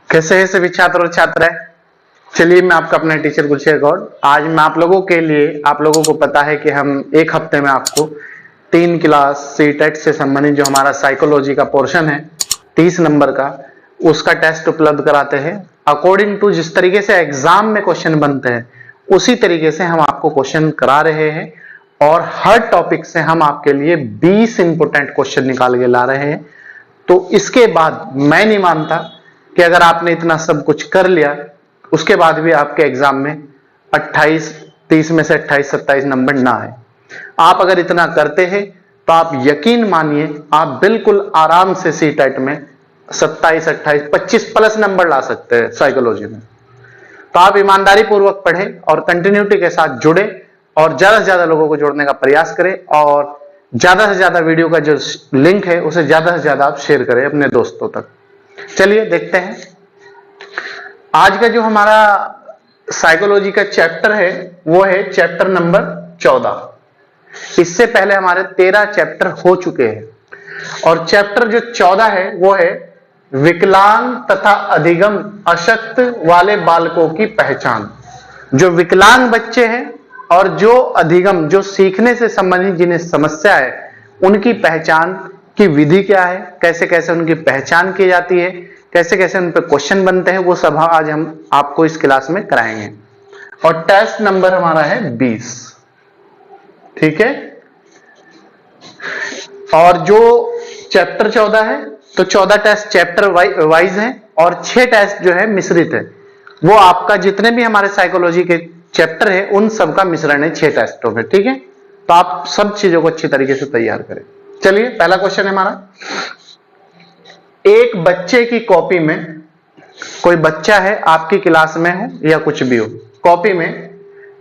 कैसे हैं सभी छात्र और छात्राएं। चलिए मैं आपका अपना टीचर गुलशेर गौड़। आज मैं आप लोगों के लिए, आप लोगों को पता है कि हम एक हफ्ते में आपको 3 क्लास सीटेट से संबंधित जो हमारा साइकोलॉजी का पोर्शन है 30 नंबर का, उसका टेस्ट उपलब्ध कराते हैं। अकॉर्डिंग टू जिस तरीके से एग्जाम में क्वेश्चन बनते हैं उसी तरीके से हम आपको क्वेश्चन करा रहे हैं और हर टॉपिक से हम आपके लिए 20 इंपोर्टेंट क्वेश्चन निकाल के ला रहे हैं। तो इसके बाद मैं नहीं मानता कि अगर आपने इतना सब कुछ कर लिया उसके बाद भी आपके एग्जाम में 30 में से 28-27 नंबर ना आए। आप अगर इतना करते हैं तो आप यकीन मानिए आप बिल्कुल आराम से सीटेट में 27, 28, 25 प्लस नंबर ला सकते हैं साइकोलॉजी में। तो आप ईमानदारी पूर्वक पढ़ें और कंटिन्यूटी के साथ जुड़े और ज्यादा से ज्यादा लोगों को जोड़ने का प्रयास करें और ज्यादा से ज्यादा वीडियो का जो लिंक है उसे ज्यादा से ज्यादा आप शेयर करें अपने दोस्तों तक। चलिए देखते हैं आज का जो हमारा साइकोलॉजी का चैप्टर है वो है चैप्टर नंबर 14। इससे पहले हमारे 13 चैप्टर हो चुके हैं और चैप्टर जो 14 है वो है विकलांग तथा अधिगम अशक्त वाले बालकों की पहचान। जो विकलांग बच्चे हैं और जो अधिगम, जो सीखने से संबंधित जिन्हें समस्या है, उनकी पहचान की विधि क्या है, कैसे कैसे उनकी पहचान की जाती है, कैसे कैसे उन पर क्वेश्चन बनते हैं, वो सब आज हम आपको इस क्लास में कराएंगे। और टेस्ट नंबर हमारा है 20। ठीक है। और जो चैप्टर 14 है तो 14 टेस्ट चैप्टर वाइज है और 6 टेस्ट जो है मिश्रित है। वो आपका जितने भी हमारे साइकोलॉजी के चैप्टर है उन सब का मिश्रण है 6 टेस्टों में। ठीक है। तो आप सब चीजों को अच्छी तरीके से तैयार करें। चलिए पहला क्वेश्चन है हमारा, एक बच्चे की कॉपी में, कोई बच्चा है आपकी क्लास में हो या कुछ भी हो, कॉपी में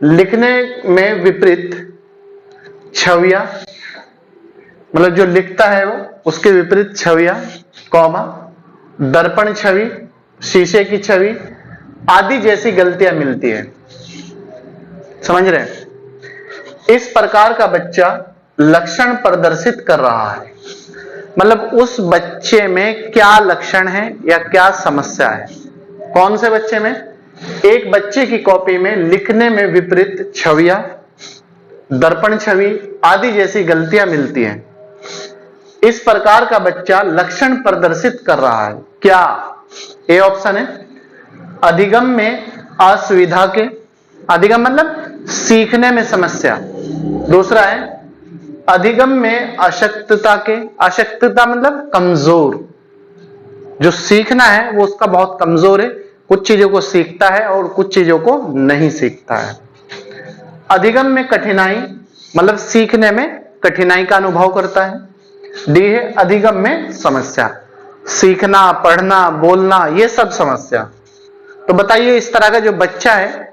लिखने में विपरीत छवियां, मतलब जो लिखता है वो उसके विपरीत छवियां, कॉमा, दर्पण छवि, शीशे की छवि आदि जैसी गलतियां मिलती है। समझ रहे हैं। इस प्रकार का बच्चा लक्षण प्रदर्शित कर रहा है, मतलब उस बच्चे में क्या लक्षण है या क्या समस्या है। कौन से बच्चे में? एक बच्चे की कॉपी में लिखने में विपरीत छवियां, दर्पण छवि आदि जैसी गलतियां मिलती हैं। इस प्रकार का बच्चा लक्षण प्रदर्शित कर रहा है। क्या? ए ऑप्शन है अधिगम में असुविधा के, अधिगम मतलब सीखने में समस्या। दूसरा है अधिगम में अशक्तता के, अशक्तता मतलब कमजोर, जो सीखना है वो उसका बहुत कमजोर है, कुछ चीजों को सीखता है और कुछ चीजों को नहीं सीखता है। अधिगम में कठिनाई, मतलब सीखने में कठिनाई का अनुभव करता है। डी है अधिगम में समस्या, सीखना, पढ़ना, बोलना ये सब समस्या। तो बताइए इस तरह का जो बच्चा है,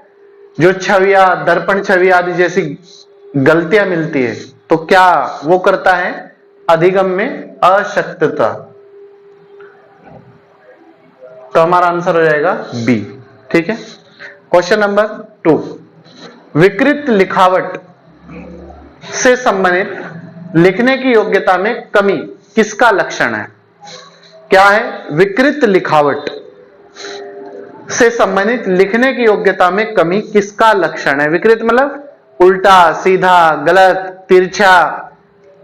जो छवियां, दर्पण छवि आदि जैसी गलतियां मिलती है, तो क्या वो करता है? अधिगम में अशक्तता। तो हमारा आंसर हो जाएगा बी। ठीक है। क्वेश्चन नंबर 2, विकृत लिखावट से संबंधित लिखने की योग्यता में कमी किसका लक्षण है? क्या है? विकृत लिखावट से संबंधित लिखने की योग्यता में कमी किसका लक्षण है? विकृत मतलब उल्टा, सीधा, गलत, तिरछा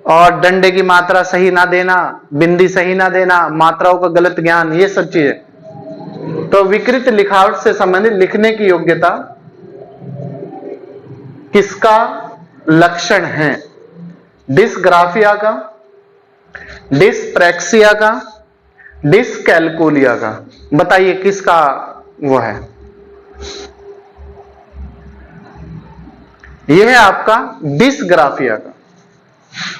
और डंडे की मात्रा सही ना देना, बिंदी सही ना देना, मात्राओं का गलत ज्ञान, ये सब चीजें। तो विकृत लिखावट से संबंधित लिखने की योग्यता किसका लक्षण है? डिस्ग्राफिया का, डिस्प्रैक्सिया का, डिस्कैलकुलिया का। बताइए किसका वो है? यह है आपका डिस्ग्राफिया का,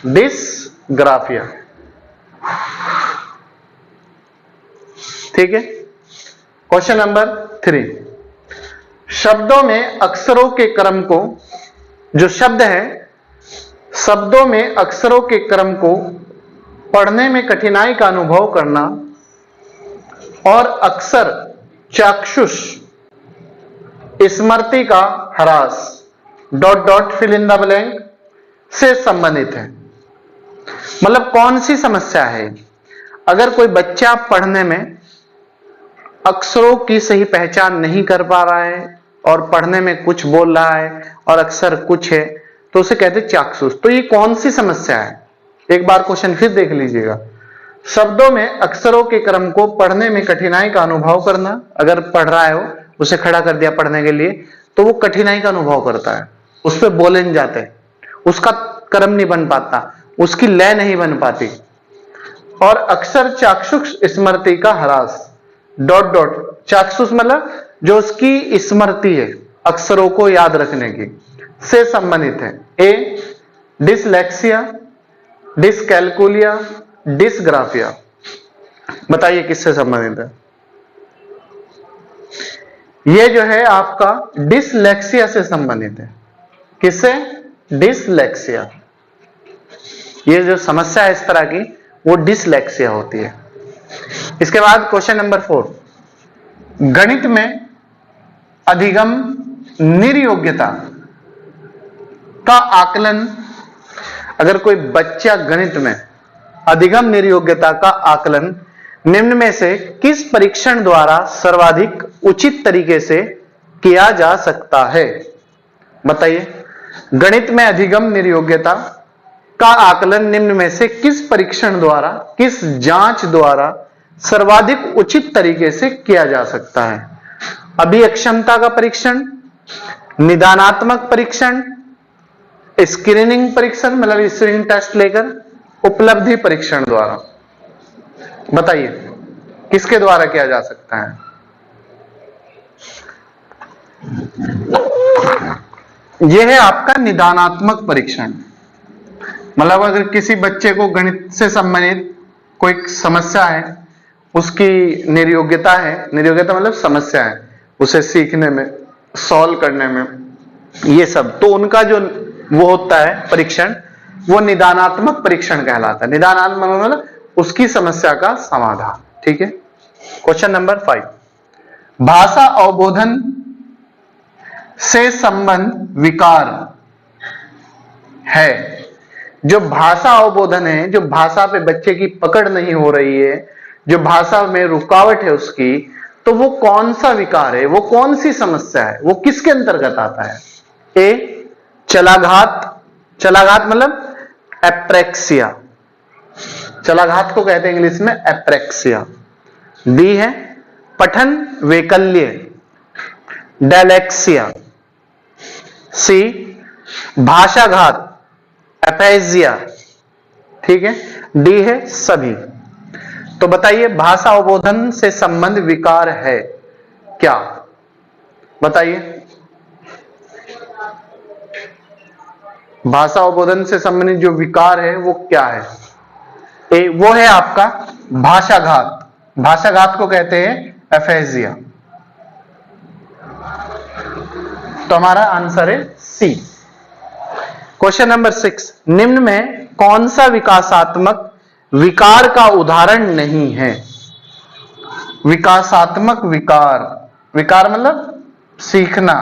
डिस्ग्राफिया। ठीक है। क्वेश्चन नंबर 3, शब्दों में अक्षरों के क्रम को, जो शब्द है शब्दों में अक्षरों के क्रम को पढ़ने में कठिनाई का अनुभव करना और अक्सर चाक्षुष स्मृति का ह्रास ... फिल इन द ब्लैंक से संबंधित है। मतलब कौन सी समस्या है? अगर कोई बच्चा पढ़ने में अक्षरों की सही पहचान नहीं कर पा रहा है और पढ़ने में कुछ बोल रहा है और अक्षर कुछ है, तो उसे कहते हैं चाक्षुष। तो ये कौन सी समस्या है? एक बार क्वेश्चन फिर देख लीजिएगा। शब्दों में अक्षरों के क्रम को पढ़ने में कठिनाई का अनुभव करना। अगर पढ़ रहा है वो, उसे खड़ा कर दिया पढ़ने के लिए, तो वो कठिनाई का अनुभव करता है, उस पर बोले नहीं जाते, उसका क्रम नहीं बन पाता, उसकी लय नहीं बन पाती। और अक्षर चाक्षुष स्मृति का ह्रास, डॉट डॉट, चाक्षुष मतलब जो उसकी स्मृति है अक्षरों को याद रखने की, से संबंधित है। ए डिसलेक्सिया, डिसकैलकुलिया, डिसग्राफिया। बताइए किससे संबंधित है? ये जो है आपका डिसलेक्सिया से संबंधित है। किससे? डिसलेक्सिया। ये जो समस्या है इस तरह की, वो डिसलेक्सिया होती है। इसके बाद क्वेश्चन नंबर 4, गणित में अधिगम निर्योग्यता का आकलन। अगर कोई बच्चा गणित में अधिगम निर्योग्यता का आकलन निम्न में से किस परीक्षण द्वारा सर्वाधिक उचित तरीके से किया जा सकता है? बताइए। गणित में अधिगम निर्योग्यता का आकलन निम्न में से किस परीक्षण द्वारा, किस जांच द्वारा सर्वाधिक उचित तरीके से किया जा सकता है? अभिक्षमता का परीक्षण, निदानात्मक परीक्षण, स्क्रीनिंग परीक्षण मतलब स्क्रीनिंग टेस्ट लेकर, उपलब्धि परीक्षण द्वारा। बताइए किसके द्वारा किया जा सकता है? यह है आपका निदानात्मक परीक्षण। मतलब अगर किसी बच्चे को गणित से संबंधित कोई समस्या है, उसकी निर्योग्यता है, निर्योग्यता मतलब समस्या है उसे सीखने में, सॉल्व करने में, ये सब, तो उनका जो वो होता है परीक्षण, वो निदानात्मक परीक्षण कहलाता है। निदानात्मक मतलब उसकी समस्या का समाधान। ठीक है। क्वेश्चन नंबर 5, भाषा अवबोधन से संबंध विकार है। जो भाषा अवबोधन है, जो भाषा पे बच्चे की पकड़ नहीं हो रही है, जो भाषा में रुकावट है उसकी, तो वो कौन सा विकार है, वो कौन सी समस्या है, वो किसके अंतर्गत आता है? ए चलाघात, चलाघात मतलब एप्रेक्सिया, चलाघात को कहते हैं इंग्लिश में एप्रेक्सिया। बी है पठन वैकल्य, डायलेक्सिया। सी भाषाघात, एपेजिया। ठीक है। डी है सभी। तो बताइए भाषा अवबोधन से संबंध विकार है क्या? बताइए। भाषा अवबोधन से संबंधित जो विकार है वो क्या है? ए वो है आपका भाषाघात, भाषाघात को कहते हैं एफेजिया। तो हमारा आंसर है सी। क्वेश्चन नंबर 6, निम्न में कौन सा विकासात्मक विकार का उदाहरण नहीं है? विकासात्मक विकार, विकार मतलब सीखना,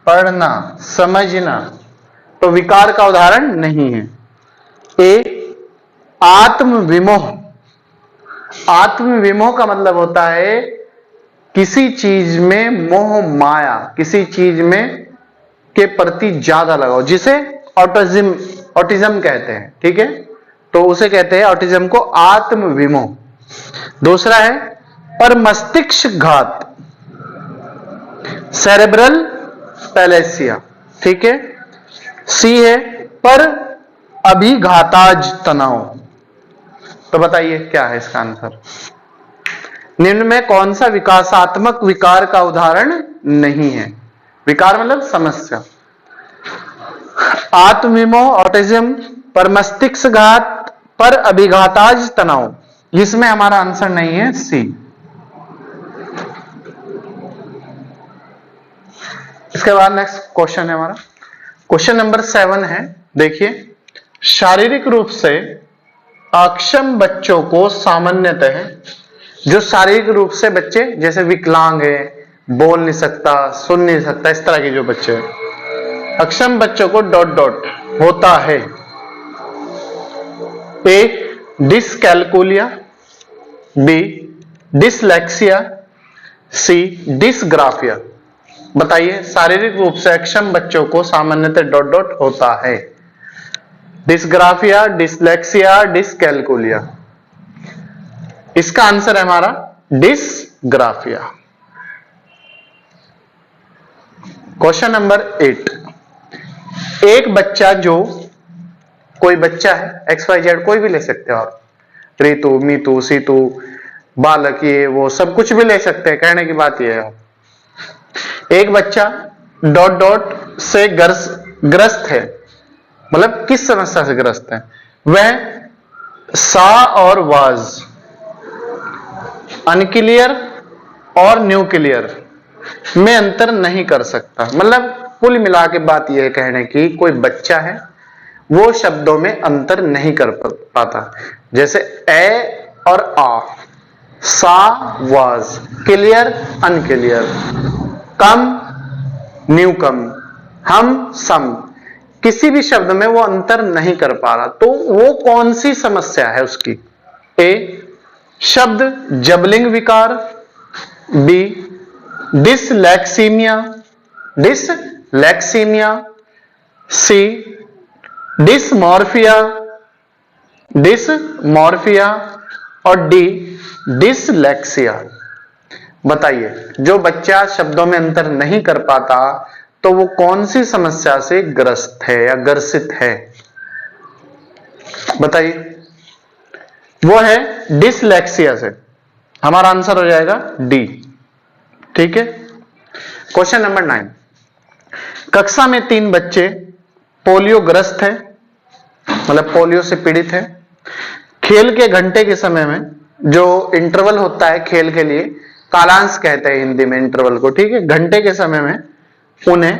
पढ़ना, समझना, तो विकार का उदाहरण नहीं है। ए आत्मविमोह, आत्मविमोह का मतलब होता है किसी चीज में मोह माया, किसी चीज में के प्रति ज्यादा लगाव, जिसे ऑटिज्म कहते हैं। ठीक है। तो उसे कहते हैं ऑटिज्म को आत्मविमोह। दूसरा है पर मस्तिष्क घात, सेरेब्रल पैलेसिया। ठीक है। सी है पर अभिघाताज तनाव। तो बताइए क्या है इसका आंसर? निम्न में कौन सा विकासात्मक विकार का उदाहरण नहीं है? विकार मतलब समस्या। आत्मविमोह, ऑटिज्म, पर मस्तिष्क घात, पर अभिघाताज तनाव, इसमें हमारा आंसर नहीं है सी। इसके बाद नेक्स्ट क्वेश्चन है हमारा, क्वेश्चन नंबर 7 है। देखिए, शारीरिक रूप से अक्षम बच्चों को सामान्यतः, जो शारीरिक रूप से बच्चे जैसे विकलांग है, बोल नहीं सकता, सुन नहीं सकता, इस तरह के जो बच्चे हैं, अक्षम बच्चों को डॉट डॉट होता है। ए डिसकैलकुलिया, बी डिसलेक्सिया, सी डिसग्राफिया। बताइए, शारीरिक रूप से अक्षम बच्चों को सामान्यतः डॉट डॉट होता है। Dysgraphia, dyslexia, dyscalculia. इसका आंसर है हमारा डिसग्राफिया। Question number 8। एक बच्चा, जो कोई बच्चा है XYZ, कोई भी ले सकते हो आप, रीतु, मीतू, सीतू, बालक, ये वो सब कुछ भी ले सकते हैं। कहने की बात यह है, एक बच्चा डॉट डॉट से ग्रस्त है, मतलब किस समस्या से ग्रस्त है? वह सा और वाज, अनक्लियर और न्यूक्लियर में अंतर नहीं कर सकता। मतलब कुल मिला के बात यह कहने की, कोई बच्चा है वो शब्दों में अंतर नहीं कर पाता। जैसे ए और आ, सा was, clear unclear, come new कम, हम सम, किसी भी शब्द में वो अंतर नहीं कर पा रहा। तो वो कौन सी समस्या है उसकी? ए शब्द जबलिंग विकार, बी डिसलेक्सीमिया, सी डिसमॉर्फिया, और डी डिसलेक्सिया। बताइए, जो बच्चा शब्दों में अंतर नहीं कर पाता तो वो कौन सी समस्या से ग्रस्त है या ग्रसित है? बताइए। वो है डिसलेक्सिया से। हमारा आंसर हो जाएगा डी। ठीक है। Question number 9। कक्षा में 3 बच्चे पोलियो ग्रस्त है, मतलब पोलियो से पीड़ित है। खेल के घंटे के समय में, जो इंटरवल होता है खेल के लिए, कालांश कहते हैं हिंदी में इंटरवल को, ठीक है। घंटे के समय में उन्हें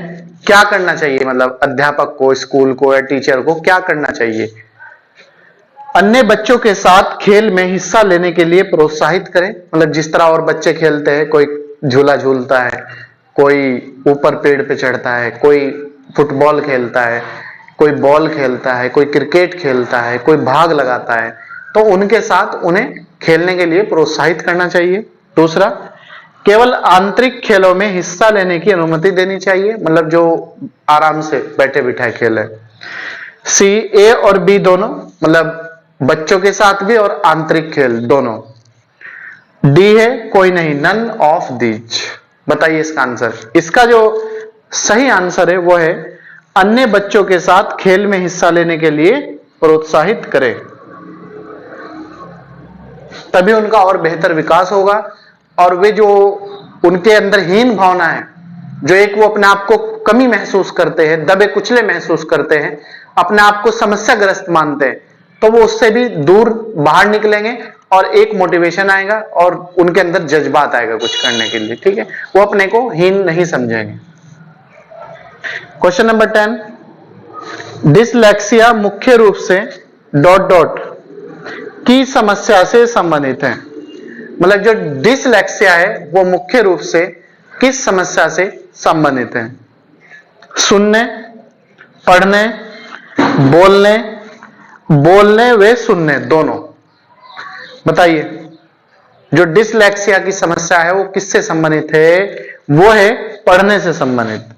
क्या करना चाहिए? मतलब अध्यापक को, स्कूल को या टीचर को क्या करना चाहिए? अन्य बच्चों के साथ खेल में हिस्सा लेने के लिए प्रोत्साहित करें। मतलब जिस तरह और बच्चे खेलते हैं, कोई झूला झूलता है, कोई ऊपर पेड़ पे चढ़ता है, कोई फुटबॉल खेलता है, कोई बॉल खेलता है, कोई क्रिकेट खेलता है, कोई भाग लगाता है, तो उनके साथ उन्हें खेलने के लिए प्रोत्साहित करना चाहिए। दूसरा, केवल आंतरिक खेलों में हिस्सा लेने की अनुमति देनी चाहिए, मतलब जो आराम से बैठे बिठाए खेल है। सी ए और बी दोनों, मतलब बच्चों के साथ भी और आंतरिक खेल दोनों। डी है कोई नहीं, नन ऑफ दीज। बताइए इसका आंसर। इसका जो सही आंसर है वो है अन्य बच्चों के साथ खेल में हिस्सा लेने के लिए प्रोत्साहित करें, तभी उनका और बेहतर विकास होगा। और वे जो उनके अंदर हीन भावना है, जो एक वो अपने आप को कमी महसूस करते हैं, दबे कुचले महसूस करते हैं, अपने आप को समस्याग्रस्त मानते हैं, तो वो उससे भी दूर बाहर निकलेंगे और एक मोटिवेशन आएगा और उनके अंदर जज्बात आएगा कुछ करने के लिए। ठीक है, वो अपने को हीन नहीं समझेंगे। Question number 10। डिसलेक्सिया मुख्य रूप से डॉट डॉट की समस्या से संबंधित है। मतलब जो डिसलेक्सिया है वो मुख्य रूप से किस समस्या से संबंधित है? सुनने, पढ़ने, बोलने व सुनने, दोनों। बताइए, जो डिसलेक्सिया की समस्या है वो किससे संबंधित है? वो है पढ़ने से संबंधित।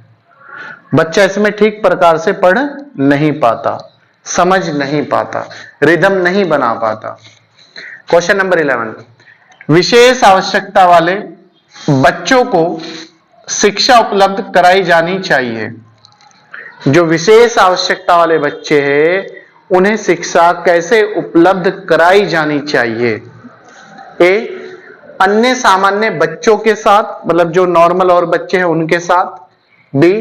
बच्चा इसमें ठीक प्रकार से पढ़ नहीं पाता, समझ नहीं पाता, रिदम नहीं बना पाता। Question number 11। विशेष आवश्यकता वाले बच्चों को शिक्षा उपलब्ध कराई जानी चाहिए। जो विशेष आवश्यकता वाले बच्चे हैं उन्हें शिक्षा कैसे उपलब्ध कराई जानी चाहिए? ए अन्य सामान्य बच्चों के साथ, मतलब जो नॉर्मल और बच्चे हैं उनके साथ। बी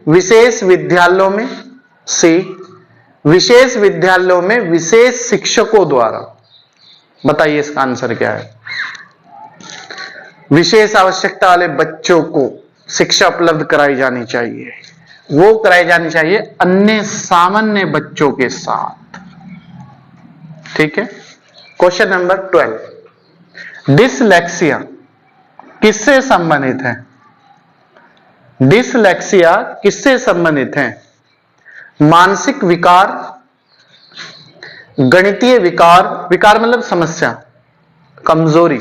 विशेष विद्यालयों में। सी विशेष विद्यालयों में विशेष शिक्षकों द्वारा। बताइए इसका आंसर क्या है? विशेष आवश्यकता वाले बच्चों को शिक्षा उपलब्ध कराई जानी चाहिए, वो कराई जानी चाहिए अन्य सामान्य बच्चों के साथ। ठीक है। Question number 12। डिसलेक्सिया किससे संबंधित है? डिसलेक्सिया किससे संबंधित है? मानसिक विकार, गणितीय विकार, विकार मतलब समस्या, कमजोरी,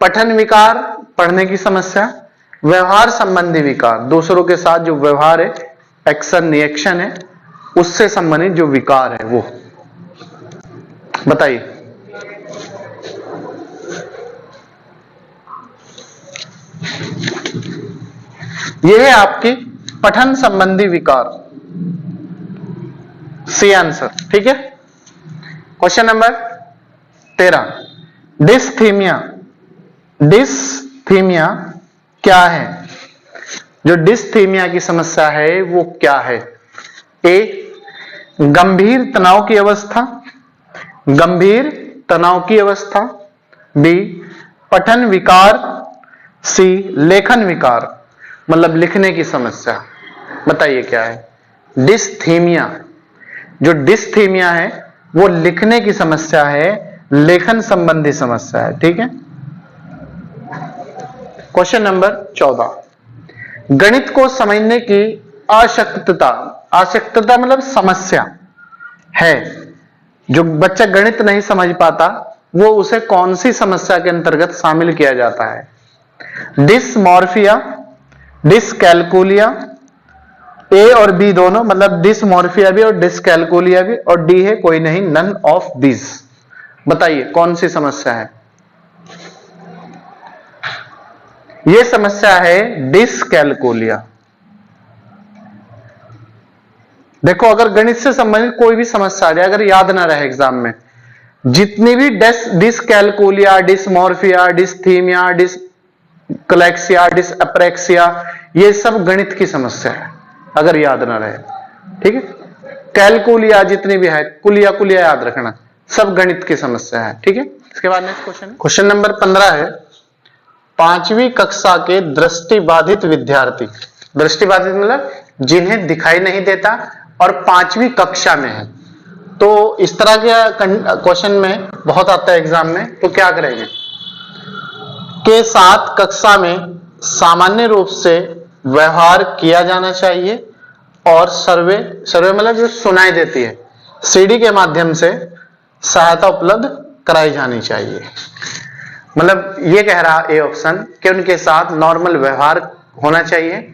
पठन विकार पढ़ने की समस्या, व्यवहार संबंधी विकार दूसरों के साथ जो व्यवहार है, एक्शन रिएक्शन है, उससे संबंधित जो विकार है वो बताइए। यह है आपकी पठन संबंधी विकार, सी आंसर। ठीक है। Question number 13, dysthymia. डिस्थीमिया क्या है? जो डिस्थीमिया की समस्या है वो क्या है? ए, गंभीर तनाव की अवस्था, गंभीर तनाव की अवस्था, बी, पठन विकार, सी, लेखन विकार मतलब लिखने की समस्या। बताइए क्या है? डिस्थीमिया, जो डिस्थीमिया है वो लिखने की समस्या है, लेखन संबंधी समस्या है। ठीक है। क्वेश्चन नंबर 14, गणित को समझने की अशक्तता। अशक्तता मतलब समस्या है, जो बच्चा गणित नहीं समझ पाता वो उसे कौन सी समस्या के अंतर्गत शामिल किया जाता है? डिसमॉर्फिया, डिसकैलकुलिया, ए और बी दोनों, मतलब डिसमॉर्फिया भी और डिसकैलकुलिया भी, और डी है कोई नहीं, नन ऑफ दिस। बताइए कौन सी समस्या है? यह समस्या है डिसकैलकुलिया। देखो अगर गणित से संबंधित कोई भी समस्या आ जाए, अगर याद ना रहे एग्जाम में, जितनी भी डिसकैलकुलिया, डिसमॉर्फिया, डिस्थीमिया, डिसक्लेक्सिया, डिसअप्रेक्सिया, ये सब गणित की समस्या है अगर याद ना रहे। ठीक है। कैलकुलिया जितनी भी है, कुलिया कुलिया याद रखना, सब गणित की समस्या है। ठीक है। इसके बाद नेक्स्ट क्वेश्चन, क्वेश्चन नंबर 15 है, 5वीं कक्षा के दृष्टिबाधित विद्यार्थी। दृष्टिबाधित मतलब जिन्हें दिखाई नहीं देता और 5वीं कक्षा में है। तो इस तरह के क्वेश्चन में बहुत आता है एग्जाम में, तो क्या करेंगे? के साथ कक्षा में सामान्य रूप से व्यवहार किया जाना चाहिए और सर्वे मतलब जो सुनाई देती है, सीडी के माध्यम से सहायता उपलब्ध कराई जानी चाहिए। मतलब ये कह रहा ए ऑप्शन कि उनके साथ नॉर्मल व्यवहार होना चाहिए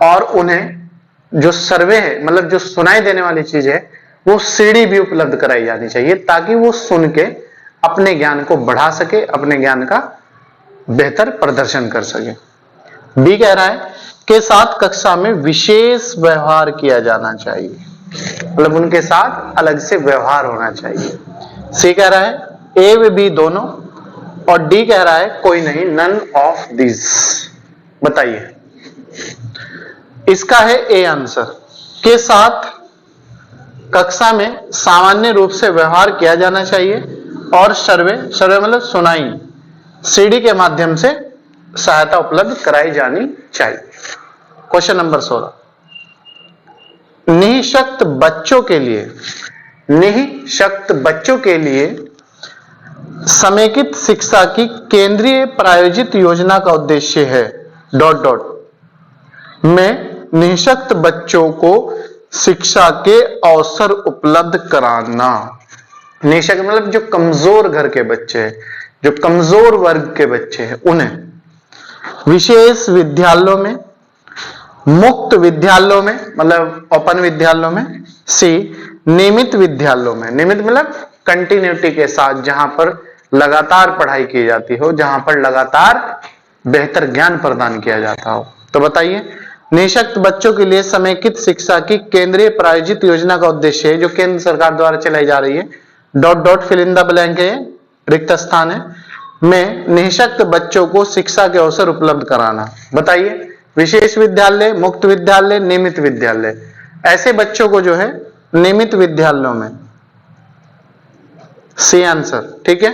और उन्हें जो सर्वे है, मतलब जो सुनाई देने वाली चीज है, वो सीडी भी उपलब्ध कराई जानी चाहिए ताकि वो सुन के अपने ज्ञान को बढ़ा सके, अपने ज्ञान का बेहतर प्रदर्शन कर सके। बी कह रहा है के साथ कक्षा में विशेष व्यवहार किया जाना चाहिए, मतलब उनके साथ अलग से व्यवहार होना चाहिए। सी कह रहा है ए व बी दोनों, और डी कह रहा है कोई नहीं, नन ऑफ दिस। बताइए इसका है ए आंसर। के साथ कक्षा में सामान्य रूप से व्यवहार किया जाना चाहिए और सर्वे मतलब सुनाई, सीडी के माध्यम से सहायता उपलब्ध कराई जानी चाहिए। क्वेश्चन नंबर 16, निःशक्त बच्चों के लिए, निःशक्त बच्चों के लिए समेकित शिक्षा की केंद्रीय प्रायोजित योजना का उद्देश्य है ... में निःशक्त बच्चों को शिक्षा के अवसर उपलब्ध कराना। निःशक्त मतलब जो कमजोर घर के बच्चे हैं, जो कमजोर वर्ग के बच्चे हैं, उन्हें विशेष विद्यालयों में, मुक्त विद्यालयों में मतलब ओपन विद्यालयों में, सी नियमित विद्यालयों में। नियमित मतलब कंटिन्यूटी के साथ, जहां पर लगातार पढ़ाई की जाती हो, जहां पर लगातार बेहतर ज्ञान प्रदान किया जाता हो। तो बताइए निःशक्त बच्चों के लिए समेकित शिक्षा की केंद्रीय प्रायोजित योजना का उद्देश्य है, जो केंद्र सरकार द्वारा चलाई जा रही है, ... फिल इन द ब्लैंक है, रिक्त स्थान है, में निःशक्त बच्चों को शिक्षा के अवसर उपलब्ध कराना। बताइए विशेष विद्यालय, मुक्त विद्यालय, नियमित विद्यालय। ऐसे बच्चों को जो है नियमित विद्यालयों में, सी आंसर। ठीक है।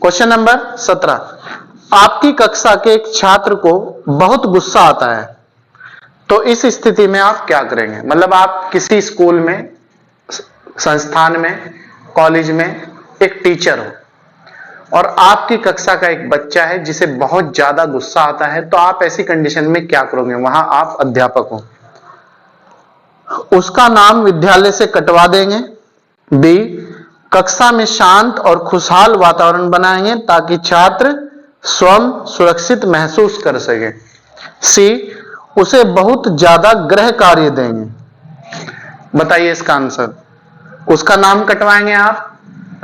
क्वेश्चन नंबर 17, आपकी कक्षा के एक छात्र को बहुत गुस्सा आता है, तो इस स्थिति में आप क्या करेंगे? मतलब आप किसी स्कूल में, संस्थान में, कॉलेज में एक टीचर हो और आपकी कक्षा का एक बच्चा है जिसे बहुत ज्यादा गुस्सा आता है, तो आप ऐसी कंडीशन में क्या करोगे? वहां आप अध्यापक हो, उसका नाम विद्यालय से कटवा देंगे बी, कक्षा में शांत और खुशहाल वातावरण बनाएंगे ताकि छात्र स्वयं सुरक्षित महसूस कर सके। सी, उसे बहुत ज्यादा गृह कार्य देंगे। बताइए इसका आंसर। उसका नाम कटवाएंगे आप,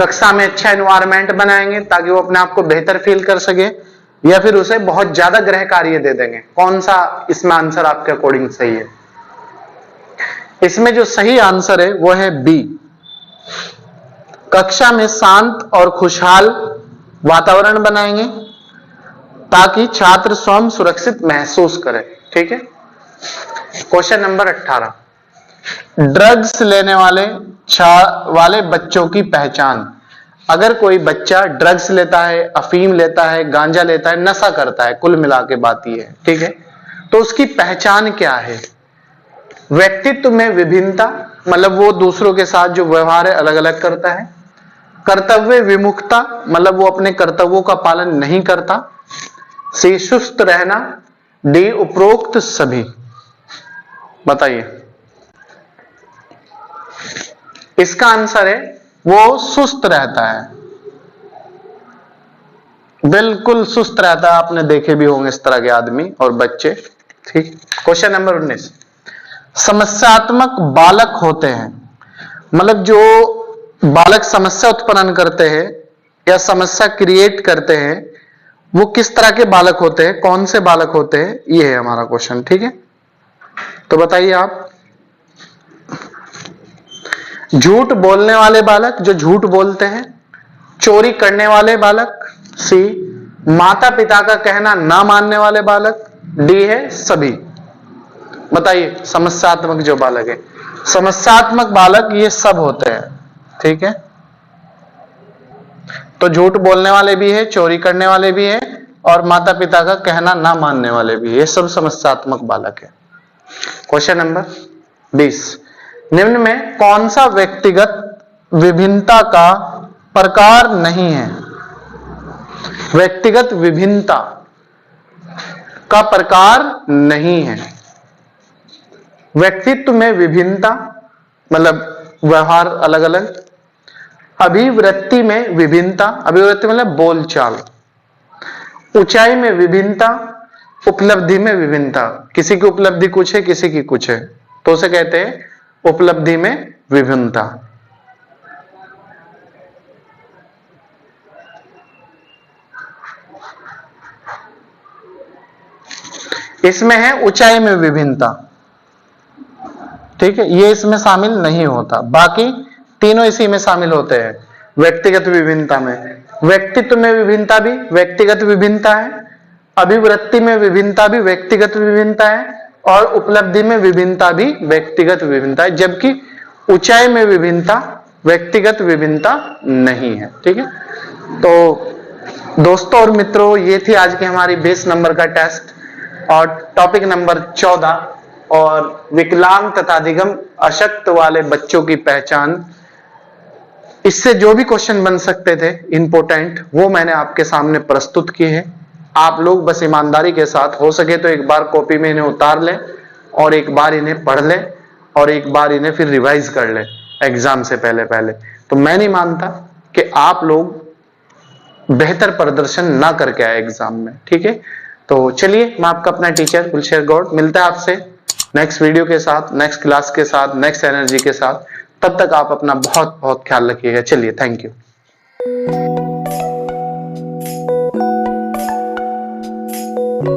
कक्षा में अच्छा एनवायरनमेंट बनाएंगे ताकि वो अपने आप को बेहतर फील कर सके, या फिर उसे बहुत ज्यादा गृह कार्य दे देंगे। कौन सा इसमें आंसर आपके अकॉर्डिंग सही है? इसमें जो सही आंसर है वो है बी, कक्षा में शांत और खुशहाल वातावरण बनाएंगे ताकि छात्र स्वयं सुरक्षित महसूस करे। ठीक है। क्वेश्चन नंबर 18, ड्रग्स लेने वाले बच्चों की पहचान। अगर कोई बच्चा ड्रग्स लेता है, अफीम लेता है, गांजा लेता है, नशा करता है, कुल मिला के बात ये है, ठीक है, तो उसकी पहचान क्या है? व्यक्तित्व में विभिन्नता, मतलब वो दूसरों के साथ जो व्यवहार है अलग अलग करता है। कर्तव्य विमुखता, मतलब वो अपने कर्तव्यों का पालन नहीं करता। सी, सुस्त रहना। डी, उपरोक्त सभी। बताइए। इसका आंसर है वो सुस्त रहता है, बिल्कुल सुस्त रहता है। आपने देखे भी होंगे इस तरह के आदमी और बच्चे। ठीक। क्वेश्चन नंबर 19, समस्यात्मक बालक होते हैं, मतलब जो बालक समस्या उत्पन्न करते हैं या समस्या क्रिएट करते हैं, वो किस तरह के बालक होते हैं, कौन से बालक होते हैं, ये है हमारा क्वेश्चन। ठीक है, तो बताइए आप। झूठ बोलने वाले बालक, जो झूठ बोलते हैं। चोरी करने वाले बालक। सी, माता पिता का कहना ना मानने वाले बालक। डी है सभी। बताइए समस्यात्मक जो बालक है। समस्यात्मक बालक ये सब होते हैं। ठीक है, तो झूठ बोलने वाले भी है, चोरी करने वाले भी है, और माता पिता का कहना ना मानने वाले भी है, ये सब समस्यात्मक बालक है। क्वेश्चन नंबर 20, निम्न में कौन सा व्यक्तिगत विभिन्नता का प्रकार नहीं है? व्यक्तिगत विभिन्नता का प्रकार नहीं है। व्यक्तित्व में विभिन्नता, मतलब व्यवहार अलग अलग। अभिवृत्ति में विभिन्नता, अभिवृत्ति मतलब बोलचाल। ऊंचाई में विभिन्नता, उपलब्धि में विभिन्नता। किसी की उपलब्धि कुछ है, किसी की कुछ है, तो उसे कहते हैं उपलब्धि में विभिन्नता। इसमें है ऊंचाई में विभिन्नता। ठीक है, ये इसमें शामिल नहीं होता, बाकी तीनों इसी में शामिल होते हैं। व्यक्तिगत विभिन्नता में, व्यक्तित्व में विभिन्नता भी व्यक्तिगत विभिन्नता है, अभिवृत्ति में विभिन्नता भी व्यक्तिगत विभिन्नता है, और उपलब्धि में विभिन्नता भी व्यक्तिगत विभिन्नता है, जबकि ऊंचाई में विभिन्नता व्यक्तिगत विभिन्नता नहीं है। ठीक है, तो दोस्तों और मित्रों, ये थी आज की हमारी 20 नंबर का टेस्ट और टॉपिक नंबर 14, और विकलांग तथा अधिगम अशक्त वाले बच्चों की पहचान। इससे जो भी क्वेश्चन बन सकते थे इंपोर्टेंट, वो मैंने आपके सामने प्रस्तुत किए हैं। आप लोग बस ईमानदारी के साथ हो सके तो एक बार कॉपी में इन्हें उतार लें, और एक बार इन्हें पढ़ लें, और एक बार इन्हें फिर रिवाइज कर लें एग्जाम से पहले पहले। तो मैं नहीं मानता कि आप लोग बेहतर प्रदर्शन ना करके आए एग्जाम में। ठीक है, तो चलिए, मैं आपका अपना टीचर गुलशेर गौड़, मिलता है आपसे नेक्स्ट वीडियो के साथ, नेक्स्ट क्लास के साथ, नेक्स्ट एनर्जी के साथ। तब तक आप अपना बहुत बहुत ख्याल रखिएगा। चलिए, थैंक यू।